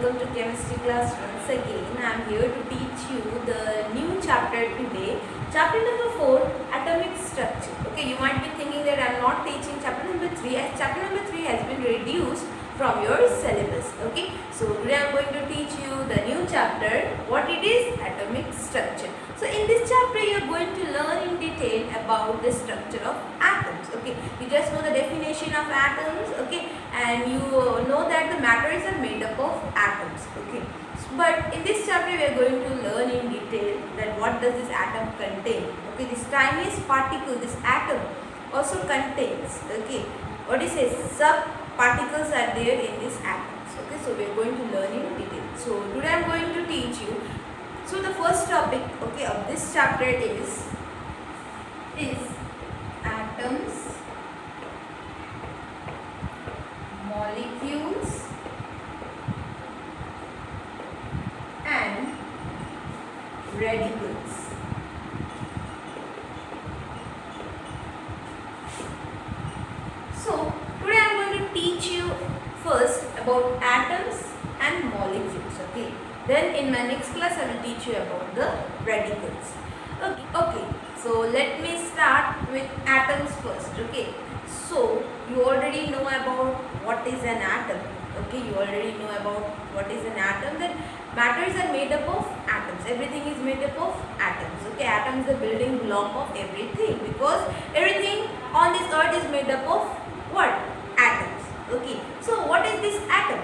welcome to chemistry class once again. I am here to teach you the new chapter today. Chapter number 4, atomic structure. Okay, you might be thinking that I am not teaching chapter number 3 as chapter number 3 has been reduced from your syllabus. Okay, so today I am going to teach you the new chapter, what it is, atomic structure. So in this chapter you are going to learn in detail about the structure of atoms. Okay, you just know the definition of atoms, okay, and you know that the matters are made up of atoms. Okay, but in this chapter we are going to learn in detail that what does this atom contain. Okay, this tiniest particle, this atom also contains, okay, what is it, sub particles are there in this atoms. Okay, so we are going to learn in detail. So today I am going to teach you. So the first topic, okay, of this chapter is atoms, molecules and radicals. So today I am going to teach you first about atoms and molecules. Okay, then in my next class I will teach you about the radicals. Okay, so let me start with atoms first. Okay, so you already know about what is an atom. Okay, you already know about what is an atom. That matters are made up of atoms. Everything is made up of atoms. Okay, atoms are the building block of everything, because everything on this earth is made up of what? Atoms. Okay, so what is this atom?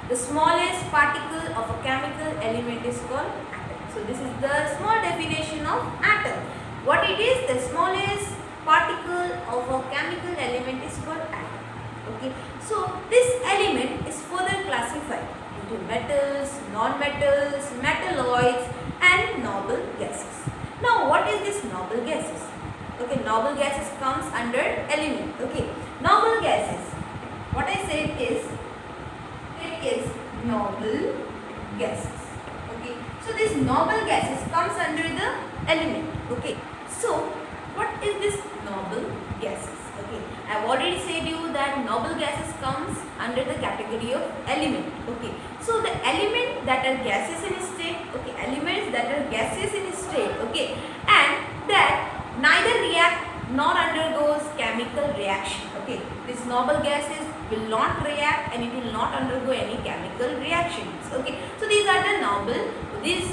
The smallest particle of a chemical element is called atom. So this is the small definition of atom. What it is? The smallest particle of a chemical element is called atom. Okay, so this element is further classified into metals, non-metals, metalloids and noble gases. Now what is this noble gases? Okay, noble gases comes under element. Okay, noble gases, what I said is, it is noble gases. Okay, so this noble gases comes under the element. Okay, so what is this noble gases? Okay, I have already said you that noble gases comes under the category of element. Okay, so the element that are gases in state, okay, elements that are gases in state, okay, and that neither react nor undergoes chemical reaction. Okay, these noble gases will not react and it will not undergo any chemical reactions. Okay, so these are the noble, this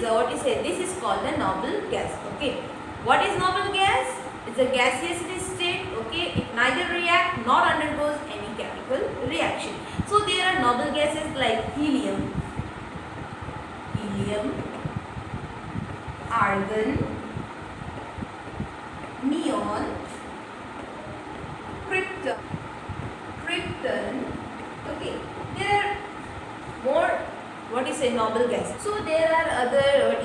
is called the noble gas. Okay, what is noble gas? It's a gaseous in state. Okay, it neither react nor undergoes any chemical reaction. So there are noble gases like helium, argon, neon, krypton. Okay, there are more noble gases. So there are other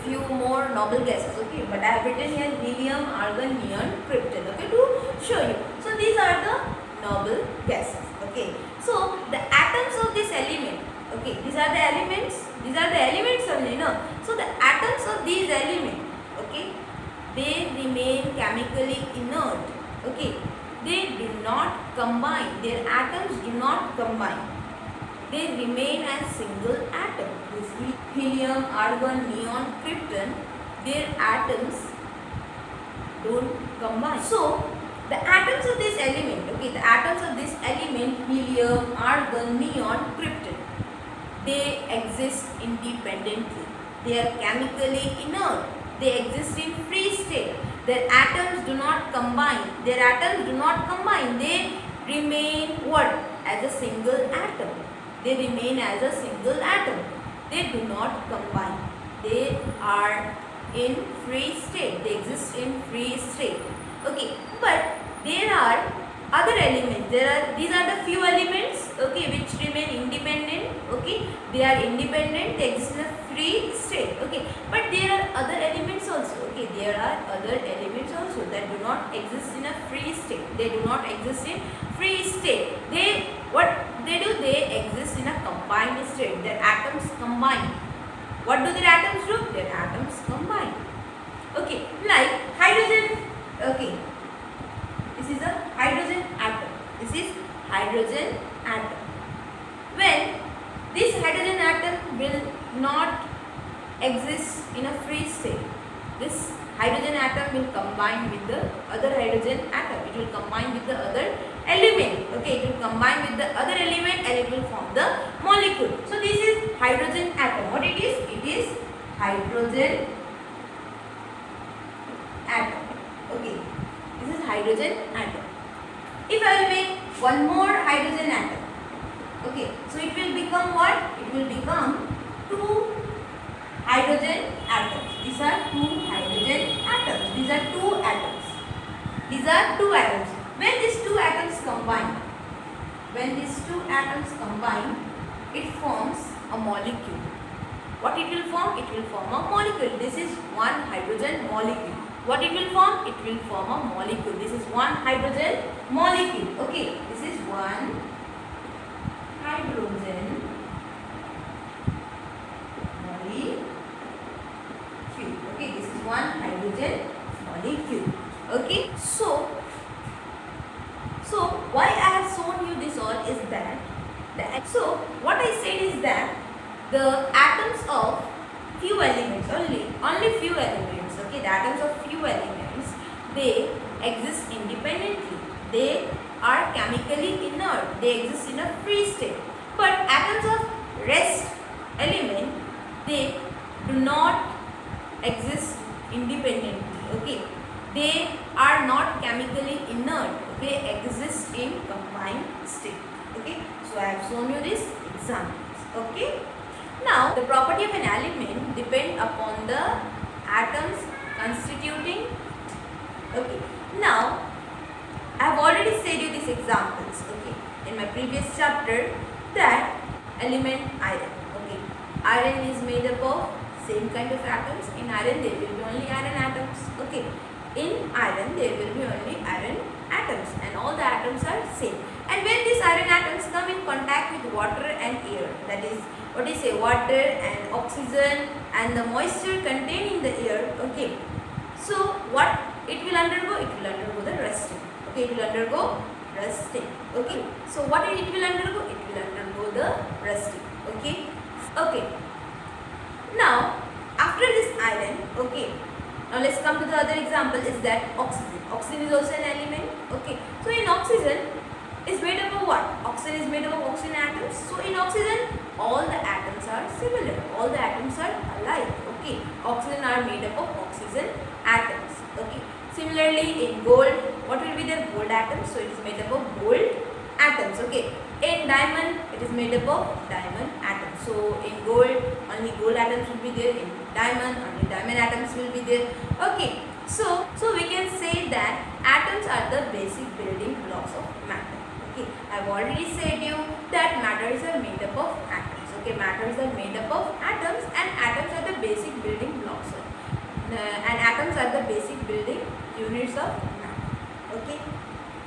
few more noble gases. Okay, but I have written here helium, argon, neon, krypton. Okay, to show you. So these are the noble gases. Okay, so the atoms of this element. Okay, these are the elements. These are the elements only, no? So the atoms of these elements, okay, they remain chemically inert. Okay, they do not combine. Their atoms do not combine. They remain as single atom. This helium, argon, neon, krypton, their atoms don't combine. So the atoms of this element, okay, the atoms of this element, helium, argon, neon, krypton, they exist independently. They are chemically inert. They exist in free state. Their atoms do not combine. Their atoms do not combine. They remain what? As a single atom. They remain as a single atom. They do not combine. They are in free state. They exist in free state. Okay, but there are other elements. These are the few elements, okay, which remain independent. Okay, they are independent. They exist in a free state. Okay, but there are other elements also. Okay, there are other elements also that do not exist in a free state. They do not exist in free state. What they do? They exist in a combined state. Their atoms combine. What do their atoms do? Their atoms combine. Okay, like hydrogen. Okay, this is a hydrogen atom. This is hydrogen atom. When this hydrogen atom hydrogen atom will combine with the other hydrogen atom. It will combine with the other element. Okay, it will combine with the other element and it will form the molecule. So this is hydrogen atom. What it is? It is hydrogen atom. Okay, this is hydrogen atom. If I will make one more hydrogen atom, okay, so it will become what? It will become two hydrogen atoms. These are two hydrogen atoms. These are two atoms. These are two atoms. When these two atoms combine, it forms a molecule. What it will form? It will form a molecule. This is one hydrogen molecule. What it will form? It will form a molecule. This is one hydrogen molecule. Okay, this is one hydrogen molecule. Okay, this is one hydrogen molecule. Okay, so why I have shown you this all is that so what I said is that the atoms of few elements, only few elements, okay, the atoms of few elements, they exist independently. They are chemically inert. They exist in a free state. But atoms of rest element, they do not exist independently. Okay, they are not chemically inert. They exist in combined state. Okay, so I have shown you this examples. Okay, now the property of an element depend upon the atoms constituting. Okay, now I have already said you these examples. Okay, in my previous chapter, that element iron. Okay, iron is made up of same kind of atoms. In iron there will be only iron atoms. Okay, in iron there will be only iron atoms and all the atoms are same. And when these iron atoms come in contact with water and air, that is what is say water and oxygen and the moisture contained in the air, okay, so what it will undergo? It will undergo the rusting. Okay, it will undergo rusting. Okay, so what it will undergo? It will undergo the rusting. Okay, okay. Now after this iron, okay, now let's come to the other example is that oxygen. Oxygen is also an element. Okay, so in oxygen is made up of what? Oxygen is made up of oxygen atoms. So in oxygen all the atoms are similar. All the atoms are alike. Okay, oxygen are made up of oxygen atoms. Okay, similarly in gold, what will be their gold atoms? So it is made up of gold atoms. Okay, in diamond it is made up of diamond atoms. So in gold only gold atoms will be there. In diamond only diamond atoms will be there. Okay, so we can say that atoms are the basic building blocks of matter. Okay, I have already said you that matters are made up of atoms. Okay, matters are made up of atoms and atoms are the basic building blocks of, and atoms are the basic building units of matter. Okay,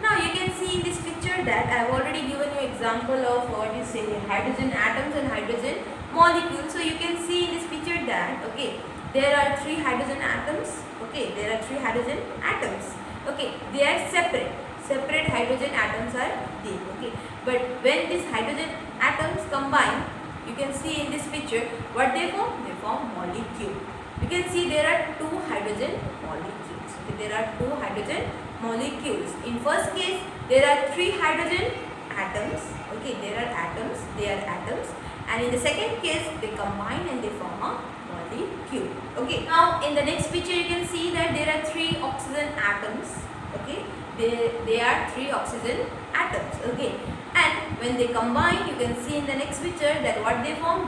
now you can see in this picture that I have already given you example of what you say hydrogen atoms and hydrogen molecules. So you can see in this picture that okay, there are three hydrogen atoms. Okay, there are three hydrogen atoms. Okay, they are separate hydrogen atoms are there. Okay, but when these hydrogen atoms combine, you can see in this picture what they form molecule. You can see there are two hydrogen molecules. Okay, there are two hydrogen molecules. In first case there are three hydrogen atoms. Okay, there are atoms, they are atoms, and in the second case they combine and they form a molecule. Okay, now in the next picture you can see that there are three oxygen atoms. Okay, they are three oxygen atoms. Okay, and when they combine, you can see in the next picture that what they form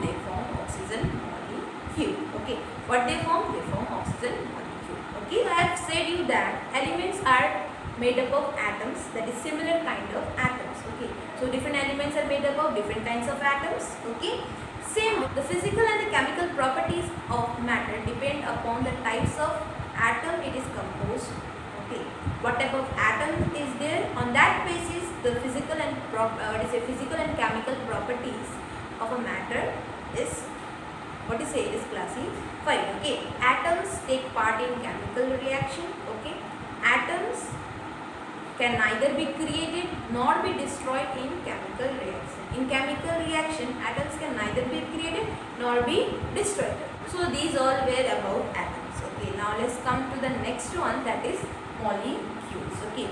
oxygen molecule. Okay, what they form oxygen molecule. Okay, I have said you that elements are made up of atoms, that is similar kind of atoms. Okay, so different elements are made up of different kinds of atoms. Okay, same, the physical and the chemical properties of matter depend upon the types of atom it is composed. Okay, what type of atom is there, on that basis the physical and chemical properties of a matter is it is classified. Okay, atoms take part in chemical reaction. Okay, atoms can neither be created nor be destroyed in chemical reaction. In chemical reaction, atoms can neither be created nor be destroyed. So these all were about atoms. Okay, now let's come to the next one, that is molecules. Okay,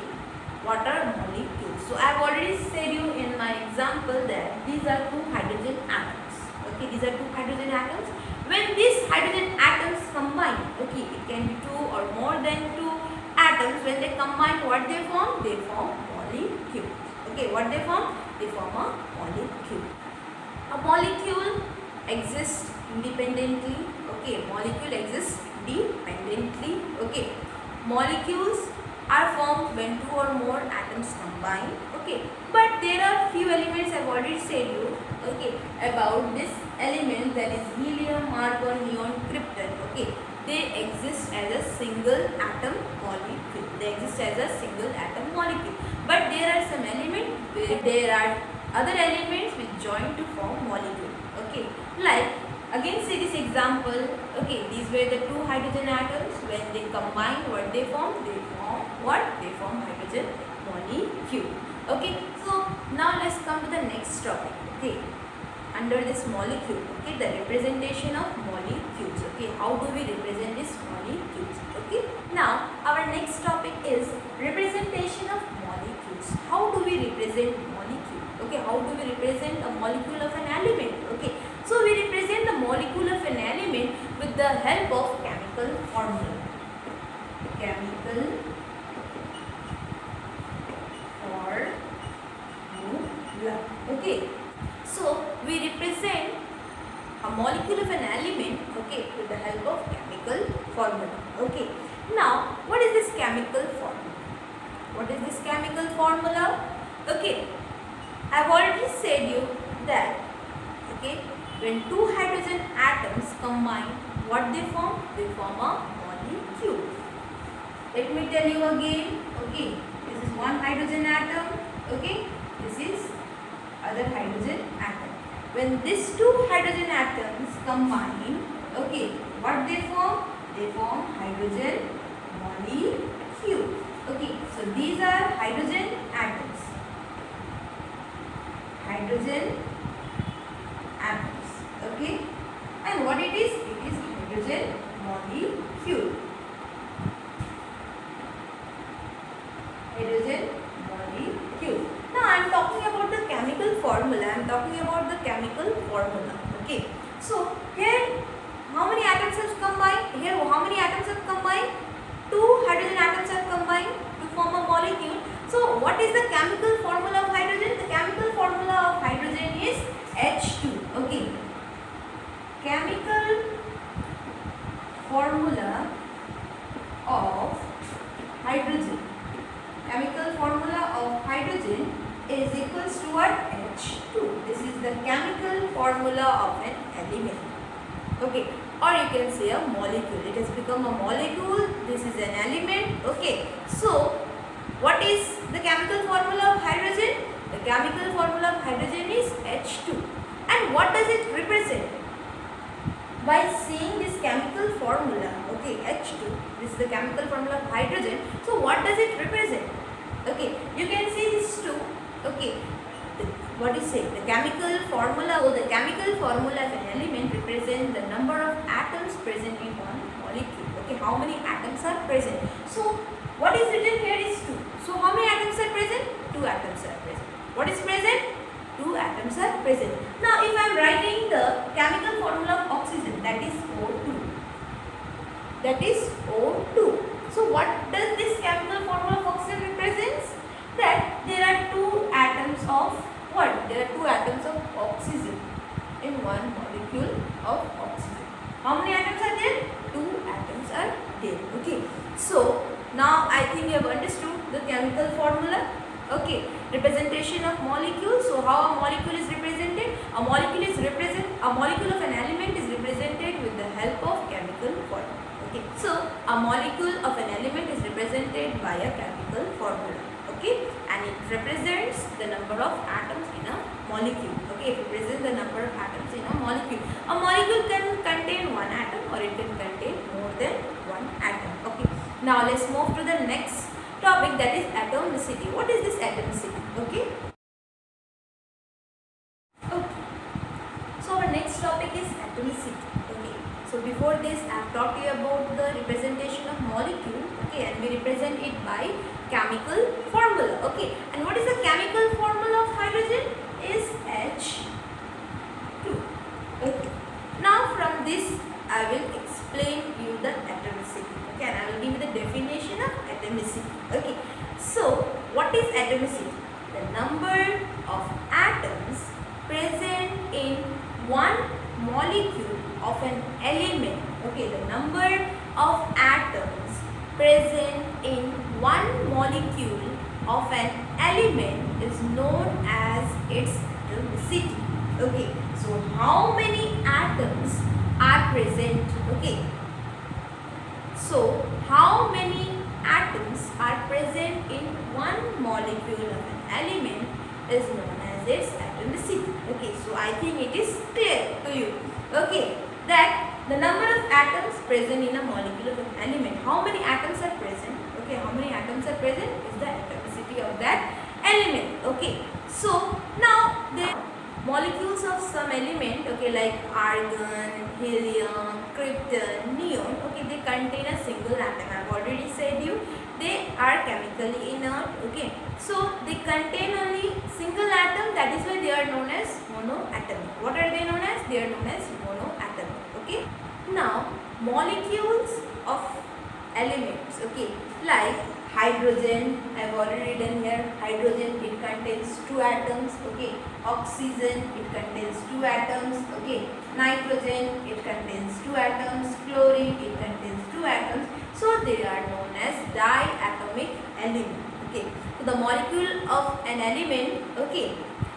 what are molecules? So I have already said you in my example that these are two hydrogen atoms. Okay, these are two hydrogen atoms. When these hydrogen atoms combine, okay, it can be two or more than two atoms. When they combine, what they form? They form molecule. Okay, what they form? They form a molecule. A molecule exists independently. Okay, molecule exists independently. Okay, molecules are formed when two or more atoms combine. Okay, but there are few elements I have already said you. Okay, about this element, that is helium, argon, neon, krypton. Okay, they exist as a single atom molecule. They exist as a single atom molecule. But there are some elements where there are other elements which join to form molecule. Okay, like again see this example. Okay, these were the two hydrogen atoms. When they combine, what they form? They form what? They form hydrogen molecule. Okay, so now let's come to the next topic. Okay, under this molecule, okay, the representation of molecules. Okay, how do we represent these molecules? Okay, now our next topic is representation of molecules. How do we represent molecule? Okay, how do we represent a molecule of an element? Okay, so we represent the molecule of an element with the help of chemical formula. Chemical formula. Okay, so we represent a molecule of an element, okay, with the help of chemical formula. Okay, now what is this chemical formula? What is this chemical formula? Okay, I have already said you that, okay, when two hydrogen atoms combine, what they form? They form a molecule. Let me tell you again. Okay, this is one hydrogen atom. Okay, this is other hydrogen atom. When these two hydrogen atoms combine, okay, what they form? They form hydrogen molecule. Okay, so these are hydrogen atoms. Hydrogen atoms. Okay, and what it is? It is hydrogen molecule. Hydrogen molecule. Now I am talking about the chemical formula. I am talking about the chemical formula. Okay, so here how many atoms have combined? Here how many atoms have combined? Two hydrogen atoms have combined to form a molecule. So what is the chemical formula of hydrogen? The chemical formula of hydrogen is H2. Okay, chemical formula of hydrogen. Chemical formula of hydrogen is equals to what? H2. This is the chemical formula of an element. Okay, or you can say a molecule. It has become a molecule. This is an element. Okay, so what is the chemical formula of hydrogen? The chemical formula of hydrogen is H2. And what does it represent? By seeing this chemical formula, okay, H2, this is the chemical formula of hydrogen. So what does it represent? Okay, you can see this two. Okay, what do you say? The chemical formula or the chemical formula of an element represents the number of atoms present in one molecule. Okay, how many atoms are present? So what is written here is 2. So how many atoms are present? 2 atoms are present. What is present? 2 atoms are present. Now if I am writing the chemical formula of oxygen, that is O2. That is O2. So what does this chemical formula of oxygen represents? That there are 2 atoms of what? There are 2 atoms of oxygen in one molecule of oxygen. How many atoms are there? 2 atoms are there. Okay. So now I think you have understood the chemical formula. Okay, representation of molecules. So how a molecule is represented? A molecule of an element is represented with the help of chemical formula. Okay, so a molecule of an element is represented by a chemical formula. Okay, and it represents the number of atoms in a molecule. Okay, it represents the number of atoms in a molecule. A molecule can contain one atom or it can contain more than one atom. Okay, now let's move to the next topic, that is atomicity. What is this atomicity? Okay. Okay. So our next topic is atomicity. Okay. So before this I have taught you about the representation of molecule, okay, and we represent it by chemical formula, okay. And what is the chemical formula of hydrogen? Is H2, okay. Now from this I will explain you the atomicity, okay, and I will give you the definition of atomicity, okay. So what is atomicity? The number of atoms present in one molecule of an element, okay, the number of atoms present in one molecule of an element is known as its atomicity, okay. So how many atoms are present, okay, so how many atoms are present in one molecule of an element is known as its atomicity, okay. So I think it is clear to you, okay, that the number of atoms present in a molecule of an element, how many atoms are present, okay, how many atoms are present is the atomicity of that element, okay. So now the molecules of some element, okay, like argon, helium, krypton, neon, okay, they contain a single atom. I have already said you they are chemically inert, okay. So they contain only single atom, that is why they are known as monoatomic. What are they known as? They are known as monoatomic, okay. Now molecules of elements, okay, like hydrogen, I have already written here, hydrogen, it contains 2 atoms, okay, oxygen, it contains 2 atoms, okay, nitrogen, it contains 2 atoms, chlorine, it contains 2 atoms, so they are known as diatomic element, okay. So the molecule of an element, okay,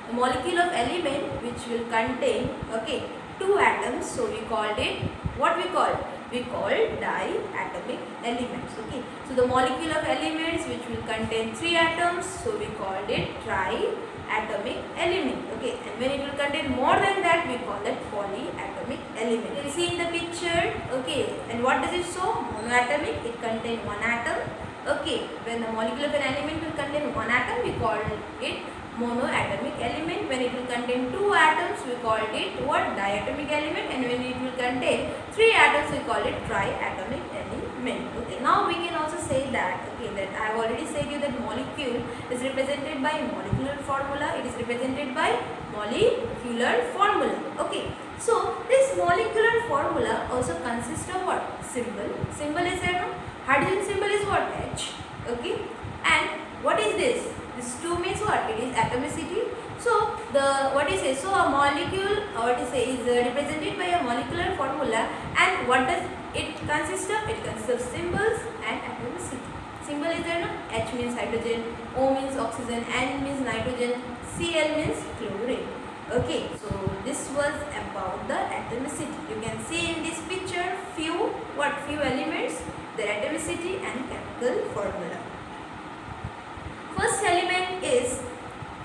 the molecule of element which will contain, okay, 2 atoms, so we called it, what we called? We call diatomic elements, okay. So the molecule of elements which will contain 3 atoms, so we called it triatomic element, okay. And when it will contain more than that, we call it polyatomic element. You see in the picture, okay, and what does it show? Monoatomic, it contains 1 atom, okay. When the molecule of an element will contain 1 atom, we call it monoatomic element. When it will contain 2 atoms, we called it what? Diatomic element. And when it will contain 3 atoms, we call it triatomic element, okay. Now we can also say that, okay, that I have already said you that molecule is represented by molecular formula, it is represented by molecular formula, okay. So this molecular formula also consists of what? Symbol is there, no? Hydrogen symbol is what? H, okay. And what is this? This 2 means what? It is atomicity. So the what is it? So a molecule, what is it, is represented by a molecular formula, and what does it consist of? It consists of symbols and atomicity. Symbol is there, no? H means hydrogen, O means oxygen, N means nitrogen, Cl means chlorine. Okay, so this was about the atomicity. You can see in this picture few elements, their atomicity and chemical formula. First element is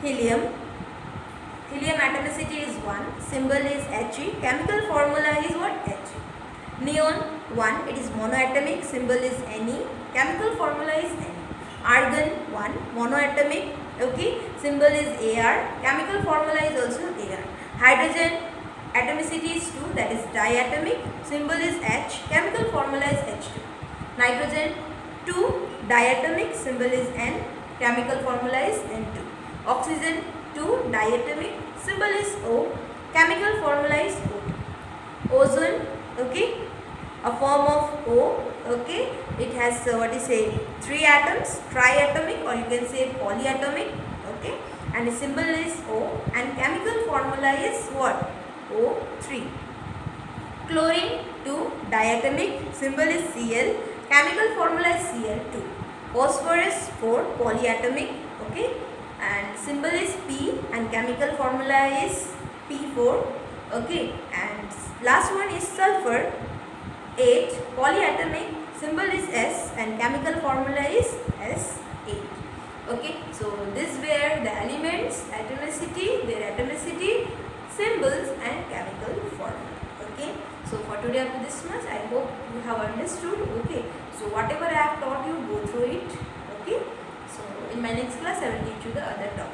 helium. Helium atomicity is 1, symbol is He, chemical formula is what? He. Neon 1, it is monoatomic, symbol is Ne, chemical formula is Ne. Argon 1, monoatomic, okay, symbol is Ar, chemical formula is also Ar. Hydrogen atomicity is 2, that is diatomic, symbol is H, chemical formula is H2. Nitrogen 2, diatomic, symbol is N, chemical formula is N2. Oxygen 2, diatomic, symbol is O, chemical formula is O2. Ozone, okay, a form of O, okay, it has 3 atoms, triatomic, or you can say polyatomic, okay, and the symbol is O, and chemical formula is what? O3. Chlorine 2, diatomic, symbol is Cl, chemical formula is Cl2. Phosphorus 4, polyatomic, okay, and symbol is P, and chemical formula is P4, okay. And last one is sulfur 8, polyatomic, symbol is S, and chemical formula is S8, okay. So this were the elements, atomicity, their atomicity, symbols and chemical formula, okay. So for today up to this much, I hope you have understood, okay. So whatever I have taught you, go through it, okay. So in my next class I will teach you the other topic.